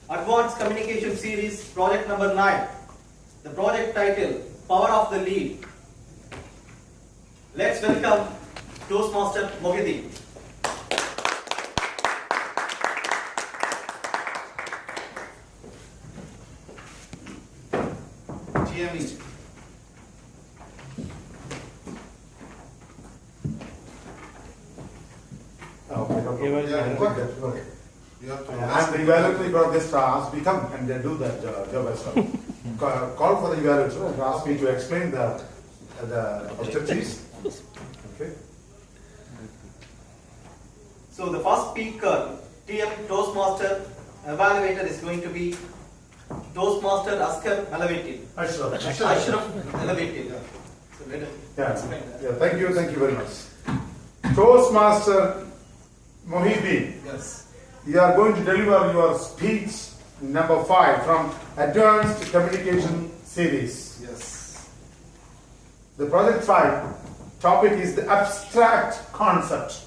Advanced Communication Series, project number 9. The project title, Power of the Lead. Let's welcome Toastmaster Mohideen. GME. And the evaluator got this task, we come and they do that job as well. Call for the evaluator and ask me to explain the objectives. Okay. So the first speaker, TM Toastmaster Evaluator, is going to be Toastmaster Asghar Malavetti. Ashraf Malavetti. So let us explain that. Thank you very much. Toastmaster Mohideen. Yes. You are going to deliver your speech number 5 from Advanced Communication Series. Yes. The project 5 topic is the abstract concept.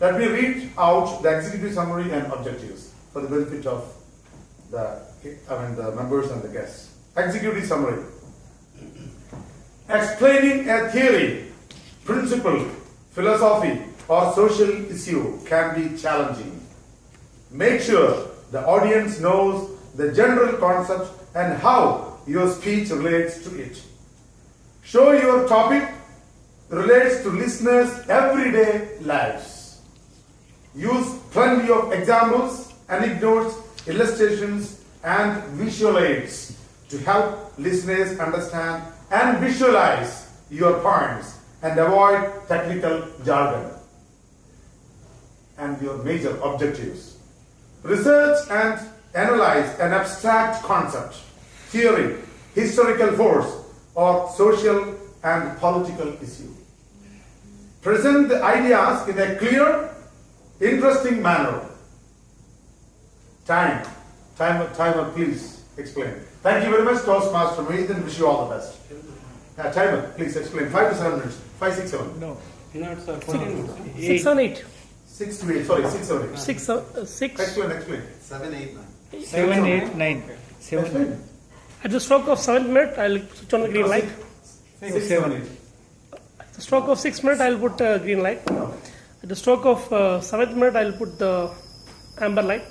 Let me read out the executive summary and objectives for the benefit of the members and the guests. Executive summary. Explaining a theory, principle, philosophy, or social issue can be challenging. Make sure the audience knows the general concept and how your speech relates to it. Show your topic relates to listeners' everyday lives. Use plenty of examples, anecdotes, illustrations, and visual aids to help listeners understand and visualize your points and avoid technical jargon. And your major objectives. Research and analyze an abstract concept, theory, historical force, or social and political issue. Present the ideas in a clear, interesting manner. Timer, please explain. Thank you very much, Toastmaster Mohideen. Wish you all the best. Timer, please explain. 5 to 7 minutes. 5, 6, 7. No, No, it's 6 on 8. 6 to 8. Sorry, 6, 7, 8. 6. Explain. 7, 8, 9. 7, 8, 9. 7, Explain. At the stroke of 7th minute, I'll switch on the green light. 6, 7, 8. At the stroke of 6th minute, I'll put green light. At the stroke of 7th minute, I'll put the amber light.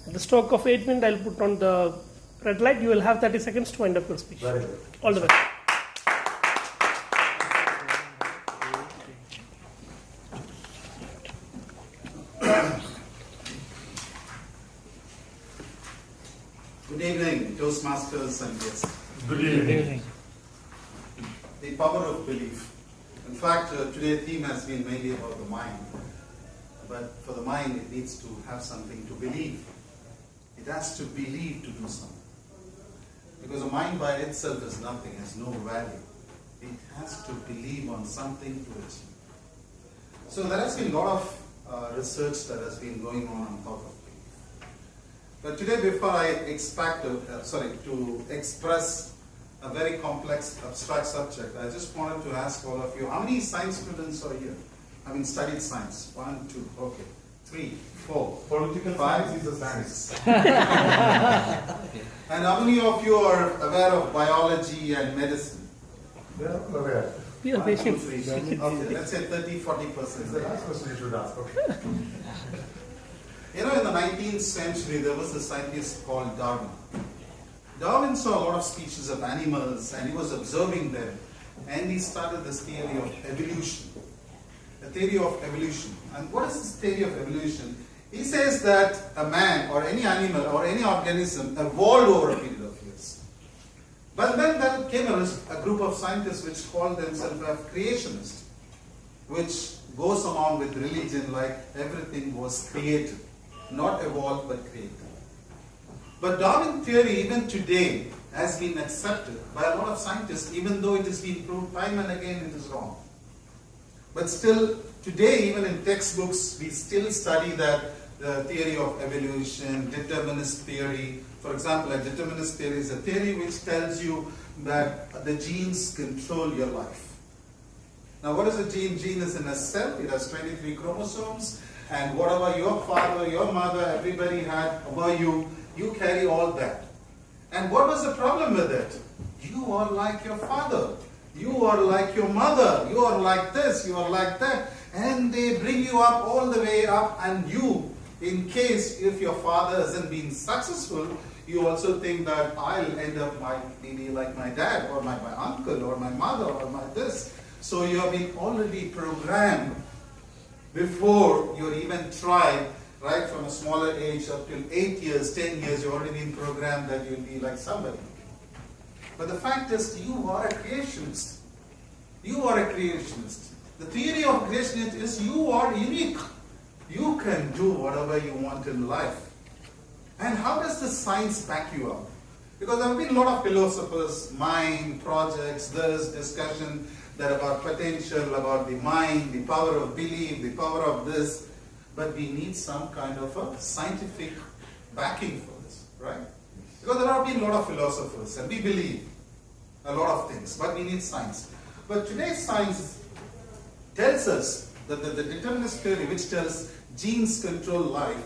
At the stroke of 8th minute, I'll put on the red light. You will have 30 seconds to wind up your speech. Very good. All the best. Good evening, Toastmasters and guests. Good evening. evening. The power of belief. In fact, today's theme has been mainly about the mind. But for the mind, it needs to have something to believe. It has to believe to do something. Because the mind by itself is nothing, has no value. It has to believe on something to achieve. So there has been a lot of research that has been going on top of belief. But today, before I expect to express a very complex, abstract subject, I just wanted to ask all of you, how many science students are here? Having studied science? 1, 2, okay. 3, 4. Political 5 science is a science. And how many of you are aware of biology and medicine? They are all aware. Be a 1, 2, patient. 3. Okay, let's say 30, 40%. It's the last question you should ask. Okay. You know, in the 19th century, there was a scientist called Darwin. Darwin saw a lot of species of animals and he was observing them. And he started this theory of evolution. The theory of evolution. And what is this theory of evolution? He says that a man or any animal or any organism evolved over a period of years. But then there came a group of scientists which called themselves creationists, which goes along with religion like everything was created. Not evolved but created. But Darwin theory even today has been accepted by a lot of scientists, even though it has been proved time and again it is wrong. But still, today even in textbooks, we still study that the theory of evolution, determinist theory. For example, a determinist theory is a theory which tells you that the genes control your life. Now what is a gene? Gene is in a cell, it has 23 chromosomes, and whatever your father, your mother, everybody had about you, you carry all that. And what was the problem with it? You are like your father. You are like your mother. You are like this. You are like that. And they bring you up all the way up, and you, in case if your father hasn't been successful, you also think that I'll end up maybe like my dad or my uncle or my mother or my this. So you have been already programmed before you even tried, right from a smaller age up till 8 years, 10 years, you've already been programmed that you'll be like somebody. But the fact is, you are a creationist. You are a creationist. The theory of creationist is you are unique. You can do whatever you want in life. And how does the science back you up? Because there have been a lot of philosophers, mind, projects, this discussion that about potential, about the mind, the power of belief, the power of this. But we need some kind of a scientific backing for this, right? Because there have been a lot of philosophers and we believe a lot of things, but we need science. But today's science tells us that the determinist theory, which tells genes control life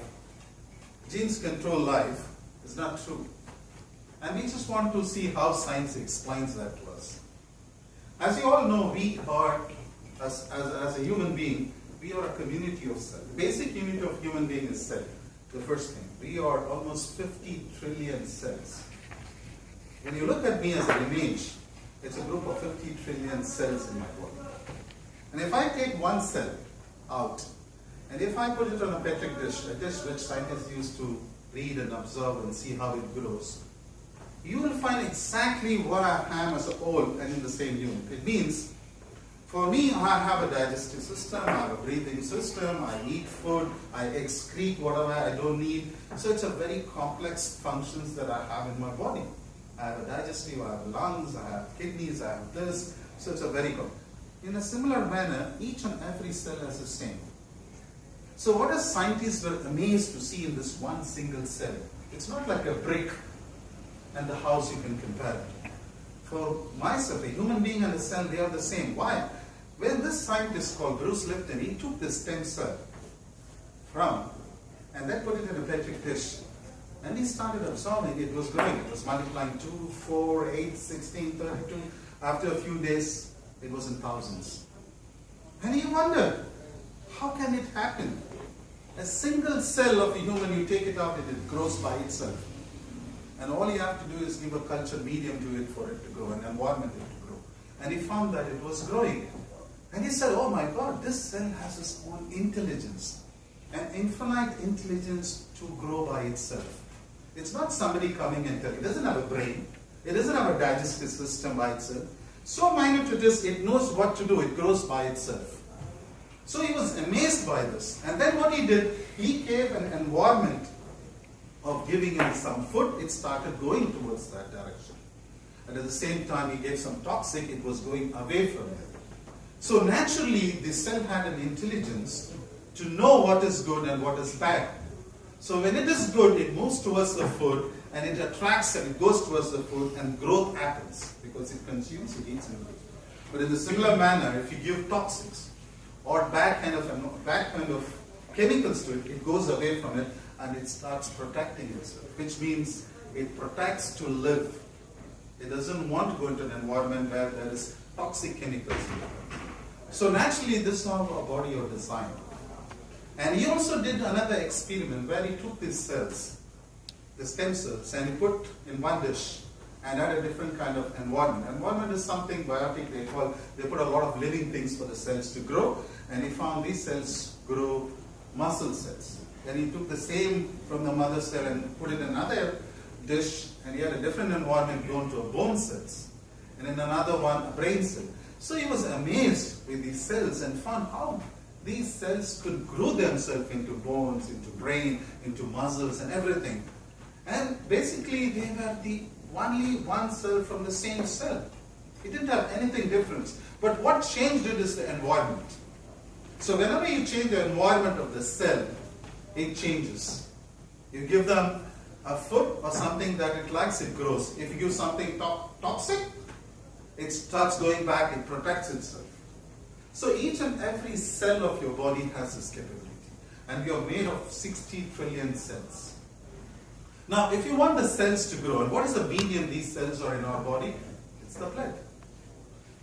is not true. And we just want to see how science explains that to us. As you all know, we are, as a human being, we are a community of cells. The basic unit of human being is cell. The first thing. We are almost 50 trillion cells. When you look at me as an image, it's a group of 50 trillion cells in my body. And if I take one cell out, and if I put it on a petri dish, a dish which scientists use to read and observe and see how it grows, you will find exactly what I am as a whole and in the same unit. It means, for me, I have a digestive system, I have a breathing system, I eat food, I excrete whatever I don't need. So it's a very complex functions that I have in my body. I have a digestive, I have lungs, I have kidneys, I have this. So it's a very good. In a similar manner, each and every cell has the same. So what as scientists were amazed to see in this one single cell, it's not like a brick and the house you can compare it. For myself, a human being and a cell, they are the same. Why? When this scientist called Bruce Lipton, he took this stem cell and then put it in a petri dish. And he started observing it was growing. It was multiplying 2, 4, 8, 16, 32. After a few days, it was in thousands. And he wondered, how can it happen? A single cell of a human, you take it out and it grows by itself. And all you have to do is give a cultured medium to it for it to grow, an environment it to grow. And he found that it was growing. And he said, oh my God, this cell has its own intelligence. An infinite intelligence to grow by itself. It's not somebody coming and telling. It doesn't have a brain. It doesn't have a digestive system by itself. So minute it is, it knows what to do. It grows by itself. So he was amazed by this. And then what he did, he gave an environment of giving him some food. It started going towards that direction. And at the same time, he gave some toxic. It was going away from it. So naturally, the cell had an intelligence to know what is good and what is bad. So when it is good, it moves towards the food and it attracts and it goes towards the food and growth happens because it consumes, it eats and goes. But in a similar manner, if you give toxics or bad kind of chemicals to it, it goes away from it and it starts protecting itself, which means it protects to live. It doesn't want to go into an environment where there is toxic chemicals in it. So naturally, this is how our body is designed. And he also did another experiment where he took these cells, the stem cells, and he put in one dish and had a different kind of environment. Environment is something biotic they put a lot of living things for the cells to grow, and he found these cells grow muscle cells. Then he took the same from the mother cell and put it in another dish, and he had a different environment grown to a bone cells, and in another one a brain cell. So he was amazed with these cells and found how these cells could grow themselves into bones, into brain, into muscles and everything. And basically they were the only one cell from the same cell. It didn't have anything different. But what changed it is the environment. So whenever you change the environment of the cell, it changes. You give them a food or something that it likes, it grows. If you give something toxic, it starts going back, it protects itself. So each and every cell of your body has this capability. and we are made of 60 trillion cells. Now, if you want the cells to grow, and what is the medium these cells are in our body? It's the blood.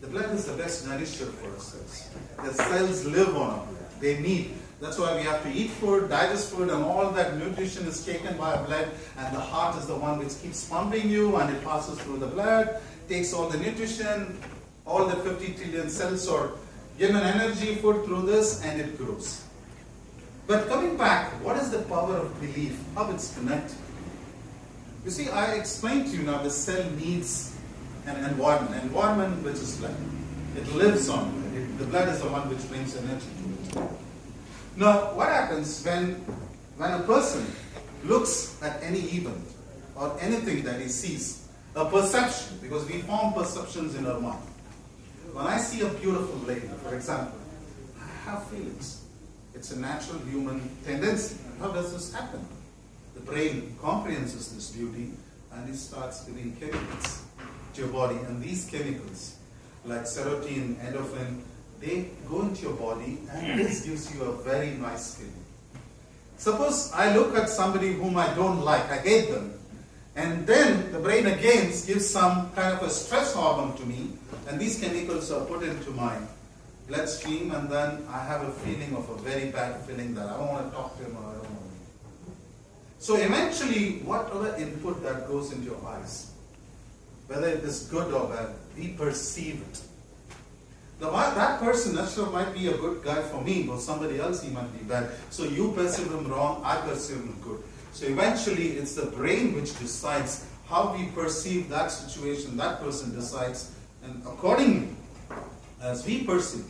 The blood is the best nourisher for our cells. The cells live on our blood. They need. That's why we have to eat food, digest food, and all that nutrition is taken by our blood, and the heart is the one which keeps pumping you, and it passes through the blood, takes all the nutrition, all the 50 trillion cells are given energy, food through this, and it grows. But coming back, what is the power of belief? How it's connected? You see, I explained to you now the cell needs an environment which is blood. It lives on blood. The blood is the one which brings energy to it. Now, what happens when a person looks at any event or anything that he sees, a perception, because we form perceptions in our mind. When I see a beautiful lady, for example, I have feelings. It's a natural human tendency. How does this happen? The brain comprehends this beauty and it starts giving chemicals to your body. And these chemicals, like serotonin, endorphin, they go into your body and this gives you a very nice feeling. Suppose I look at somebody whom I don't like, I hate them, and then the brain again gives some kind of a stress hormone to me, and these chemicals are put into my bloodstream, and then I have a feeling of a very bad feeling that I don't want to talk to him or I don't want to meet him. So eventually, whatever input that goes into your eyes, whether it is good or bad, we perceive it. That person, Ashraf, might be a good guy for me, but somebody else he might be bad. So you perceive him wrong, I perceive him good. So eventually it's the brain which decides how we perceive that situation, that person decides, and accordingly, as we perceive,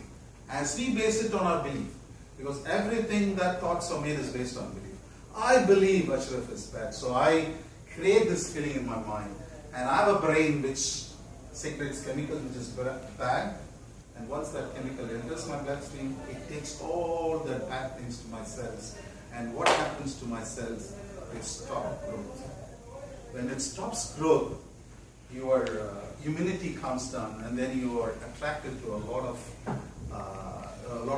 as we base it on our belief, because everything that thoughts are made is based on belief. I believe Ashraf is bad, so I create this feeling in my mind, and I have a brain which secretes chemicals which is bad. And once that chemical enters my bloodstream, it takes all the bad things to my cells. And what happens to my cells? It stops growth. When it stops growth, your immunity comes down, and then you are attracted to a lot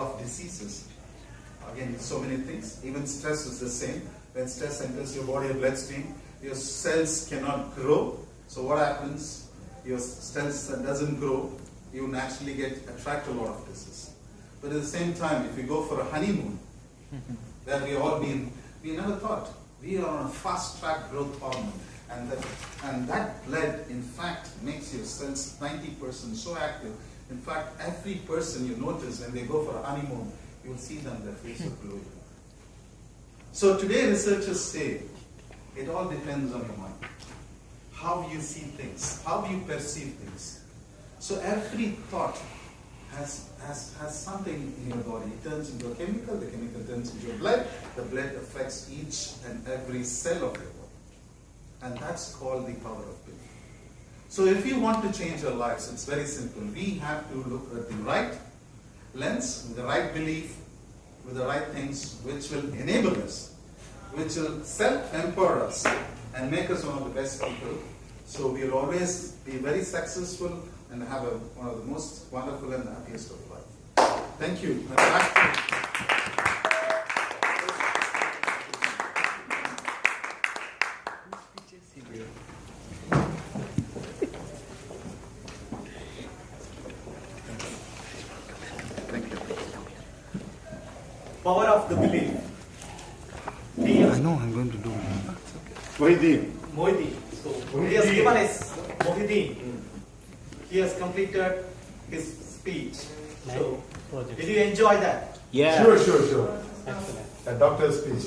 of diseases. Again, so many things. Even stress is the same. When stress enters your body or bloodstream, your cells cannot grow. So what happens? Your cells doesn't grow. You naturally attract a lot of disease. But at the same time, if you go for a honeymoon, where we never thought. We are on a fast-track growth hormone. And that blood, in fact, makes your cells 90% so active. In fact, every person you notice when they go for a honeymoon, you'll see them, their face will glow. So today researchers say, it all depends on your mind. How you see things, how you perceive things. So every thought has something in your body. It turns into a chemical, the chemical turns into your blood, the blood affects each and every cell of your body. And that's called the power of belief. So if you want to change our lives, it's very simple. We have to look at the right lens, with the right belief, with the right things, which will enable us, which will self-empower us, and make us one of the best people. So we will always be very successful and have one of the most wonderful and happiest of life. Thank you. Power of the belief. I know I'm going to do it. Mohideen. So he has given us Mohideen. He has completed his speech. So, did you enjoy that? Yeah. Sure. Excellent. A doctor's speech.